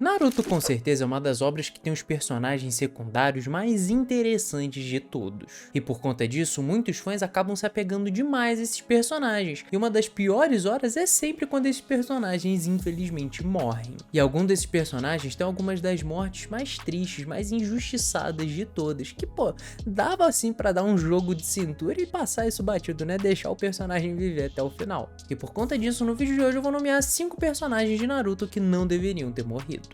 Naruto com certeza é uma das obras que tem os personagens secundários mais interessantes de todos. E por conta disso, muitos fãs acabam se apegando demais a esses personagens. E uma das piores horas é sempre quando esses personagens infelizmente morrem. E algum desses personagens tem algumas das mortes mais tristes, mais injustiçadas de todas. Que dava assim pra dar um jogo de cintura e passar isso batido, né? Deixar o personagem viver até o final. E por conta disso, no vídeo de hoje eu vou nomear 5 personagens de Naruto que não deveriam ter morrido.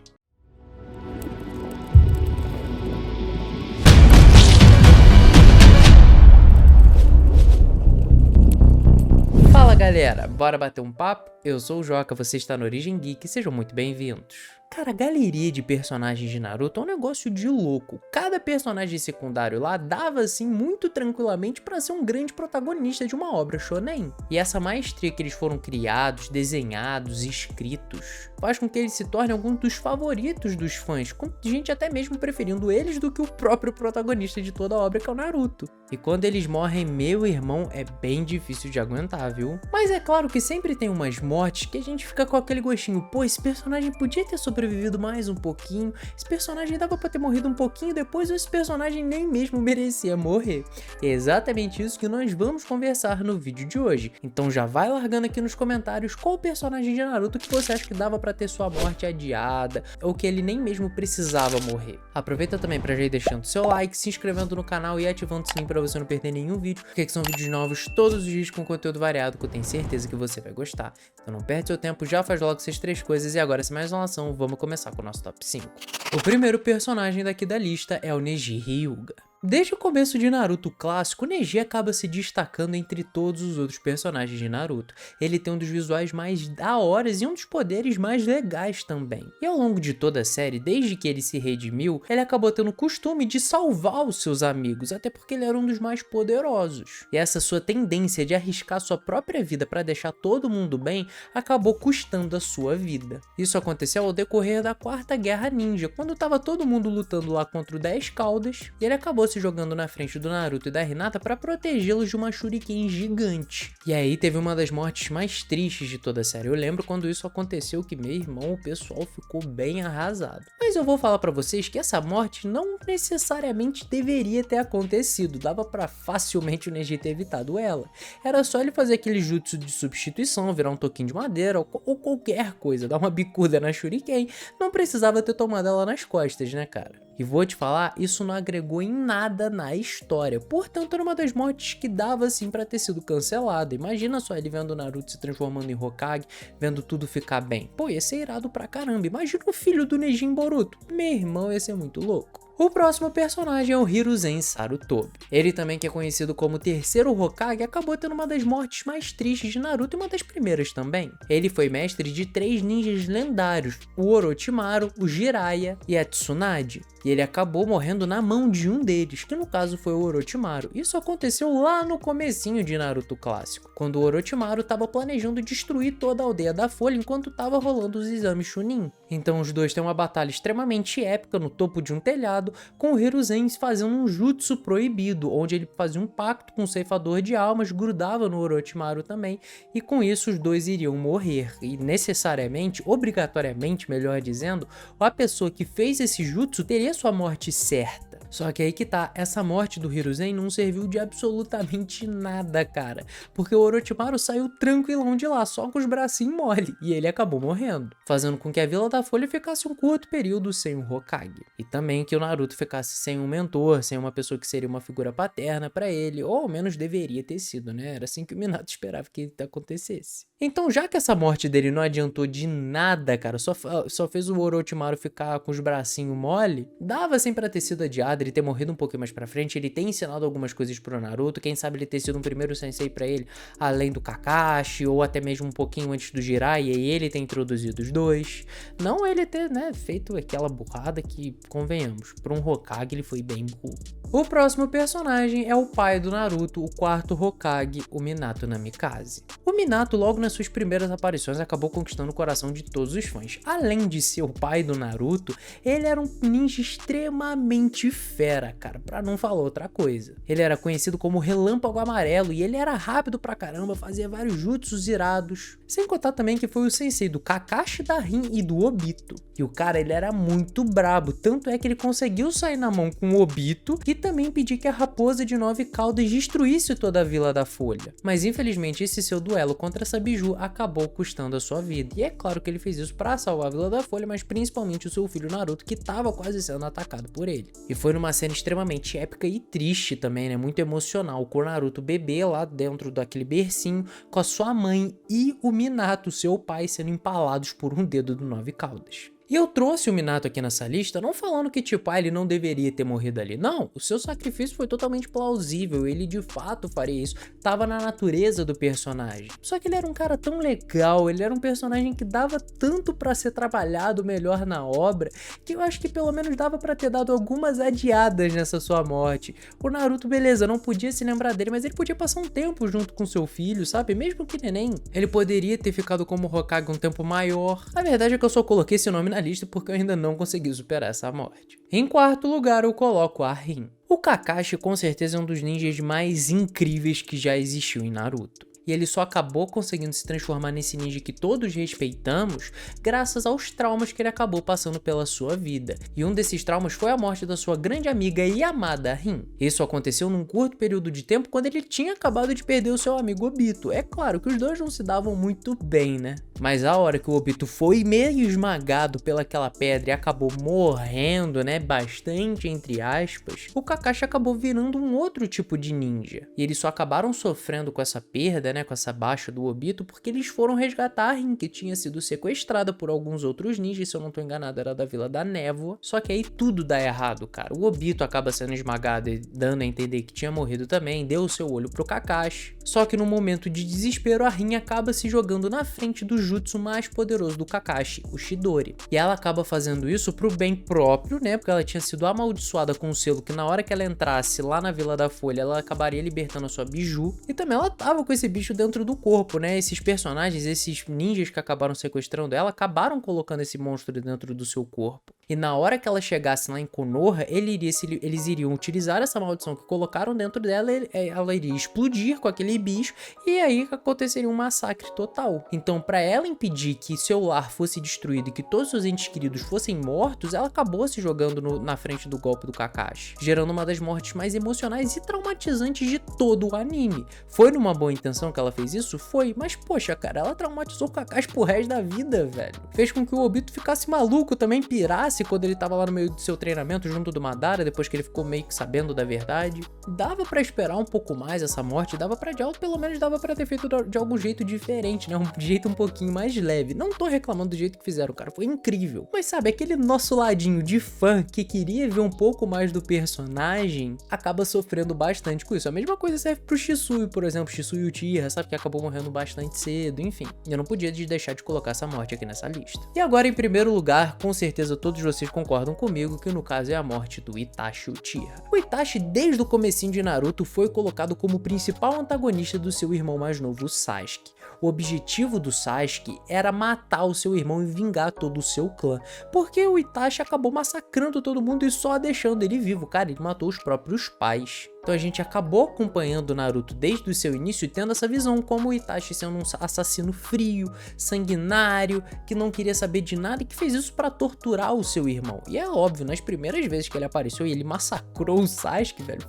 Fala galera, bora bater um papo? Eu sou o Joca, você está no Origem Geek, sejam muito bem-vindos. Cara, a galeria de personagens de Naruto é um negócio de louco. Cada personagem secundário lá dava assim muito tranquilamente pra ser um grande protagonista de uma obra shonen. E essa maestria que eles foram criados, desenhados, escritos, faz com que eles se tornem alguns dos favoritos dos fãs, com gente até mesmo preferindo eles do que o próprio protagonista de toda a obra, que é o Naruto. E quando eles morrem, meu irmão, é bem difícil de aguentar, viu? Mas é claro que sempre tem umas mortes que a gente fica com aquele gostinho, pô, esse personagem podia ter sobrevivido mais um pouquinho, esse personagem dava pra ter morrido um pouquinho depois, ou esse personagem nem mesmo merecia morrer. E é exatamente isso que nós vamos conversar no vídeo de hoje. Então já vai largando aqui nos comentários qual personagem de Naruto que você acha que dava pra ter sua morte adiada, ou que ele nem mesmo precisava morrer. Aproveita também pra já ir deixando seu like, se inscrevendo no canal e ativando o sininho pra você não perder nenhum vídeo, porque aqui são vídeos novos todos os dias com conteúdo variado que eu tenho certeza que você vai gostar. Então não perde seu tempo, já faz logo essas 3 coisas e agora, sem mais enrolação, vamos começar com o nosso top 5. O primeiro personagem daqui da lista é o Neji Hyuga. Desde o começo de Naruto clássico, o Neji acaba se destacando entre todos os outros personagens de Naruto. Ele tem um dos visuais mais dahoras e um dos poderes mais legais também. E ao longo de toda a série, desde que ele se redimiu, ele acabou tendo o costume de salvar os seus amigos, até porque ele era um dos mais poderosos. E essa sua tendência de arriscar sua própria vida para deixar todo mundo bem, acabou custando a sua vida. Isso aconteceu ao decorrer da Quarta Guerra Ninja, quando estava todo mundo lutando lá contra o 10 Caudas, e ele acabou se jogando na frente do Naruto e da Hinata para protegê-los de uma shuriken gigante. E aí teve uma das mortes mais tristes de toda a série. Eu lembro quando isso aconteceu que, meu irmão, o pessoal ficou bem arrasado. Mas eu vou falar para vocês que essa morte não necessariamente deveria ter acontecido. Dava para facilmente o Neji ter evitado ela. Era só ele fazer aquele jutsu de substituição, virar um toquinho de madeira ou qualquer coisa, dar uma bicuda na shuriken. Não precisava ter tomado ela nas costas, né, cara? E vou te falar, isso não agregou em nada na história. Portanto, era uma das mortes que dava assim pra ter sido cancelada. Imagina só ele vendo o Naruto se transformando em Hokage, vendo tudo ficar bem. Pô, ia ser irado pra caramba. Imagina o filho do Neji em Boruto. Meu irmão, ia ser muito louco. O próximo personagem é o Hiruzen Sarutobi. Ele também, que é conhecido como o terceiro Hokage, acabou tendo uma das mortes mais tristes de Naruto e uma das primeiras também. Ele foi mestre de 3 ninjas lendários, o Orochimaru, o Jiraiya e a Tsunade. E ele acabou morrendo na mão de um deles, que no caso foi o Orochimaru. Isso aconteceu lá no comecinho de Naruto clássico, quando o Orochimaru estava planejando destruir toda a aldeia da Folha enquanto estava rolando os exames Chunin. Então os dois têm uma batalha extremamente épica no topo de um telhado, com o Hiruzen fazendo um jutsu proibido, onde ele fazia um pacto com o ceifador de almas, grudava no Orochimaru também, e com isso os dois iriam morrer. E necessariamente, obrigatoriamente, melhor dizendo, a pessoa que fez esse jutsu teria sua morte certa. Só que aí que tá, essa morte do Hiruzen não serviu de absolutamente nada, cara, porque o Orochimaru saiu tranquilão de lá, só com os bracinhos mole, e ele acabou morrendo, fazendo com que a Vila da Folha ficasse um curto período sem um Hokage, e também que o Naruto ficasse sem um mentor, sem uma pessoa que seria uma figura paterna pra ele, ou ao menos deveria ter sido, né, era assim que o Minato esperava que acontecesse. Então, já que essa morte dele não adiantou de nada, cara, só fez o Orochimaru ficar com os bracinhos mole, dava assim pra ter sido adiado, ele ter morrido um pouquinho mais pra frente, ele ter ensinado algumas coisas pro Naruto, quem sabe ele ter sido um primeiro sensei pra ele, além do Kakashi, ou até mesmo um pouquinho antes do Jiraiya, e ele ter introduzido os dois. Não ele ter, né, feito aquela burrada que, convenhamos, pra um Hokage ele foi bem burro. O próximo personagem é o pai do Naruto, o quarto Hokage, o Minato Namikaze. O Minato, logo nas suas primeiras aparições, acabou conquistando o coração de todos os fãs. Além de ser o pai do Naruto, ele era um ninja extremamente fera, cara, pra não falar outra coisa. Ele era conhecido como Relâmpago Amarelo e ele era rápido pra caramba, fazia vários jutsus irados. Sem contar também que foi o sensei do Kakashi, da Rin e do Obito. E o cara, ele era muito brabo, tanto é que ele conseguiu sair na mão com o Obito e também impedir que a raposa de 9 caudas destruísse toda a Vila da Folha. Mas infelizmente esse seu duelo contra essa Biju acabou custando a sua vida. E é claro que ele fez isso pra salvar a Vila da Folha, mas principalmente o seu filho Naruto, que tava quase sendo atacado por ele. E foi numa cena extremamente épica e triste também, né? Muito emocional, com o Naruto bebê lá dentro daquele bercinho, com a sua mãe e o Minato, seu pai, sendo empalados por um dedo do 9 caudas. E eu trouxe o Minato aqui nessa lista não falando que tipo, ele não deveria ter morrido ali. Não, o seu sacrifício foi totalmente plausível, ele de fato faria isso, tava na natureza do personagem. Só que ele era um cara tão legal, ele era um personagem que dava tanto pra ser trabalhado melhor na obra, que eu acho que pelo menos dava pra ter dado algumas adiadas nessa sua morte. O Naruto, beleza, não podia se lembrar dele, mas ele podia passar um tempo junto com seu filho, sabe? Mesmo que neném, ele poderia ter ficado como Hokage um tempo maior. A verdade é que eu só coloquei esse nome na lista porque eu ainda não consegui superar essa morte. Em quarto lugar, eu coloco a Rin. O Kakashi com certeza é um dos ninjas mais incríveis que já existiu em Naruto. E ele só acabou conseguindo se transformar nesse ninja que todos respeitamos graças aos traumas que ele acabou passando pela sua vida. E um desses traumas foi a morte da sua grande amiga e amada Rin. Isso aconteceu num curto período de tempo quando ele tinha acabado de perder o seu amigo Obito. É claro que os dois não se davam muito bem, né? Mas a hora que o Obito foi meio esmagado pelaquela pedra e acabou morrendo, né, bastante entre aspas, o Kakashi acabou virando um outro tipo de ninja. E eles só acabaram sofrendo com essa perda, né, com essa baixa do Obito, porque eles foram resgatar a Rin, que tinha sido sequestrada por alguns outros ninjas, se eu não tô enganado era da Vila da Névoa. Só que aí tudo dá errado, cara. O Obito acaba sendo esmagado e dando a entender que tinha morrido também, deu o seu olho pro Kakashi. Só que no momento de desespero, a Rin acaba se jogando na frente do jutsu mais poderoso do Kakashi, o Chidori. E ela acaba fazendo isso pro bem próprio, né, porque ela tinha sido amaldiçoada com um selo que na hora que ela entrasse lá na Vila da Folha, ela acabaria libertando a sua Biju. E também ela tava com esse bicho dentro do corpo, né, esses personagens, esses ninjas que acabaram sequestrando ela, acabaram colocando esse monstro dentro do seu corpo. E na hora que ela chegasse lá em Konoha, eles iriam utilizar essa maldição que colocaram dentro dela, ela iria explodir com aquele bicho, e aí aconteceria um massacre total. Então, para ela impedir que seu lar fosse destruído e que todos seus entes queridos fossem mortos, ela acabou se jogando na frente do golpe do Kakashi, gerando uma das mortes mais emocionais e traumatizantes de todo o anime. Foi numa boa intenção que ela fez isso? Foi, mas poxa, cara, ela traumatizou o Kakashi pro resto da vida, velho. Fez com que o Obito ficasse maluco, também pirasse quando ele tava lá no meio do seu treinamento junto do Madara, depois que ele ficou meio que sabendo da verdade. Dava pra esperar um pouco mais essa morte, dava pra pelo menos dava pra ter feito de algum jeito diferente, né, um jeito um pouquinho mais leve. Não tô reclamando do jeito que fizeram, cara, foi incrível. Mas sabe, aquele nosso ladinho de fã que queria ver um pouco mais do personagem, acaba sofrendo bastante com isso. A mesma coisa serve pro Shisui, por exemplo, Shisui Uchiha, sabe, que acabou morrendo bastante cedo, enfim. Eu não podia deixar de colocar essa morte aqui nessa lista. E agora, em primeiro lugar, com certeza todos vocês concordam comigo que no caso é a morte do Itachi Uchiha. O Itachi, desde o comecinho de Naruto, foi colocado como o principal antagonista do seu irmão mais novo, o Sasuke. O objetivo do Sasuke era matar o seu irmão e vingar todo o seu clã, porque o Itachi acabou massacrando todo mundo e só deixando ele vivo, cara, ele matou os próprios pais. Então a gente acabou acompanhando o Naruto desde o seu início e tendo essa visão como o Itachi sendo um assassino frio, sanguinário, que não queria saber de nada e que fez isso pra torturar o seu irmão. E é óbvio, nas primeiras vezes que ele apareceu e ele massacrou o Sasuke, velho,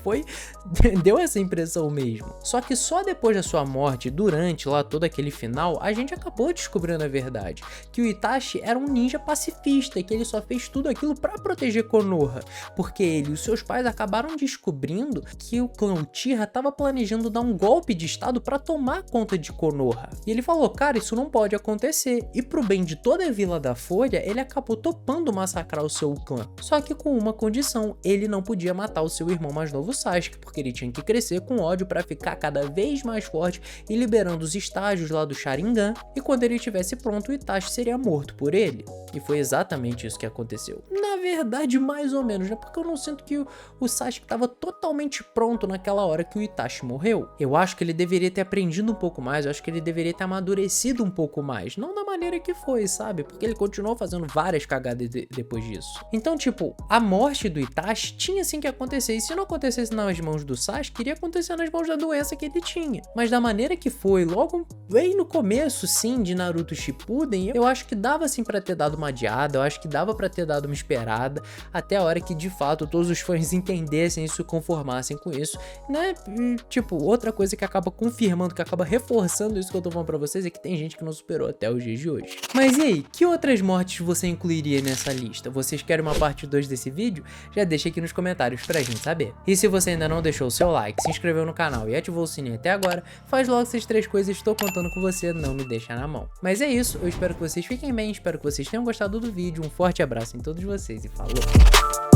deu essa impressão mesmo. Só que só depois da sua morte, durante lá todo aquele final, a gente acabou descobrindo a verdade, que o Itachi era um ninja pacifista e que ele só fez tudo aquilo pra proteger Konoha, porque ele e os seus pais acabaram descobrindo que o clã Uchiha estava planejando dar um golpe de estado para tomar conta de Konoha. E ele falou, cara, isso não pode acontecer. E pro bem de toda a Vila da Folha, ele acabou topando massacrar o seu clã. Só que com uma condição, ele não podia matar o seu irmão mais novo Sasuke, porque ele tinha que crescer com ódio para ficar cada vez mais forte e liberando os estágios lá do Sharingan, e quando ele estivesse pronto, o Itachi seria morto por ele. E foi exatamente isso que aconteceu. Na verdade, mais ou menos, né? Porque eu não sinto que o Sasuke tava totalmente pronto naquela hora que o Itachi morreu. Eu acho que ele deveria ter aprendido um pouco mais, eu acho que ele deveria ter amadurecido um pouco mais. Não da maneira que foi, sabe? Porque ele continuou fazendo várias cagadas depois disso. Então, tipo, a morte do Itachi tinha sim que acontecer. E se não acontecesse nas mãos do Sasuke, iria acontecer nas mãos da doença que ele tinha. Mas da maneira que foi, logo bem no começo, sim, de Naruto Shippuden, eu acho que dava sim pra ter dado uma adiada, eu acho que dava pra ter dado uma esperada, até a hora que de fato todos os fãs entendessem isso e conformassem com isso, né? E, tipo, outra coisa que acaba confirmando, que acaba reforçando isso que eu tô falando pra vocês é que tem gente que não superou até os dias de hoje. Mas e aí, que outras mortes você incluiria nessa lista? Vocês querem uma parte 2 desse vídeo? Já deixa aqui nos comentários pra gente saber. E se você ainda não deixou o seu like, se inscreveu no canal e ativou o sininho até agora, faz logo essas 3 coisas, estou contando com você, não me deixa na mão. Mas é isso, eu espero que vocês fiquem bem, espero que vocês tenham gostado do vídeo, um forte abraço em todos vocês e falou!